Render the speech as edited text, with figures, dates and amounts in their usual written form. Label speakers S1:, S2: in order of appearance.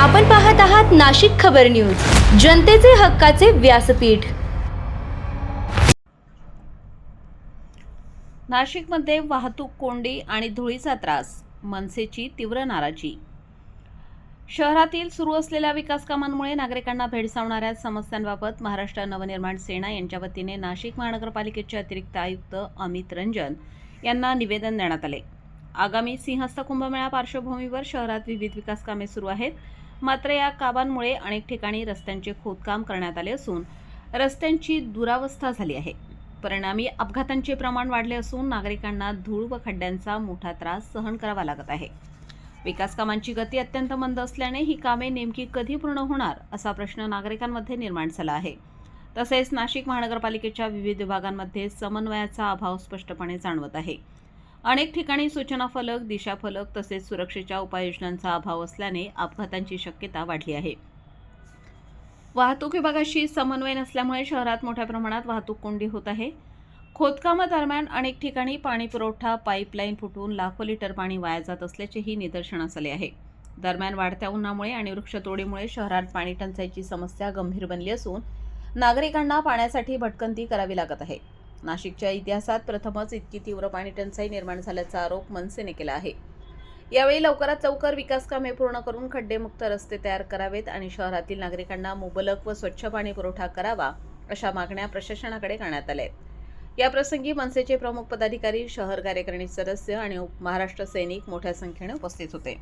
S1: आपण पाहत आहात नाशिक खबर न्यूज, जनतेचे हक्काचे व्यासपीठ।
S2: नाशिकमध्ये वाहतूक कोंडी आणि धुळीचा त्रास, मनसेची तीव्र नाराजी। शहरातील सुरू असलेल्या विकास कामांमुळे नागरिकांना भेडसावणाऱ्या समस्यांबाबत महाराष्ट्र नवनिर्माण सेना यांच्या वतीने नाशिक महानगरपालिकेचे अतिरिक्त आयुक्त अमित रंजन यांना निवेदन देण्यात आले। आगामी सिंहस्थ कुंभमेळा पार्श्वभूमीवर शहरात विविध विकास कामे सुरू आहेत, मात्र या कामांमुळे अनेक ठिकाणी रस्त्यांचे खोदकाम करण्यात आले असून रस्त्यांची दुरावस्था झाली आहे। परिणामी अपघातांचे प्रमाण वाढले असून नागरिकांना धूळ व खड्ड्यांचा मोठा त्रास सहन करावा लागत आहे। विकास कामांची गती अत्यंत मंद असल्याने ही कामे नेमकी कधी पूर्ण होणार असा प्रश्न नागरिकांमध्ये निर्माण झाला आहे। तसेच नाशिक महानगरपालिकेच्या विविध विभागांमध्ये समन्वयाचा अभाव स्पष्टपणे जाणवत आहे। अनेक ठिकाणी सूचना फलक, दिशाफलक तसेच सुरक्षेच्या उपाययोजनांचा अभाव असल्याने अपघातांची शक्यता वाढली आहे। वाहतूक विभागाशी समन्वय नसल्यामुळे शहरात मोठ्या प्रमाणात वाहतूक कोंडी होत आहे। खोदकामादरम्यान अनेक ठिकाणी पाणी पुरवठा पाईपलाईन फुटून लाखो लिटर पाणी वाया जात असल्याचेही निदर्शनास आले आहे। दरम्यान वाढत्या उन्हामुळे आणि वृक्षतोडीमुळे शहरात पाणी टंचाईची समस्या गंभीर बनली असून नागरिकांना पाण्यासाठी भटकंती करावी लागत आहे। नाशिकच्या इतिहासात प्रथमच इतकी तीव्र पाणी टंचाई निर्माण झाल्याचा आरोप मनसेने केला आहे। यावेळी लवकरात लवकर विकास कामे पूर्ण करून खड्डेमुक्त रस्ते तयार करावेत आणि शहरातील नागरिकांना मुबलक व स्वच्छ पाणी पुरवठा करावा अशा मागण्या प्रशासनाकडे करण्यात आल्या आहेत। या प्रसंगी मनसेचे प्रमुख पदाधिकारी, शहर कार्यकारिणी सदस्य आणि महाराष्ट्र सैनिक मोठ्या संख्येने उपस्थित होते।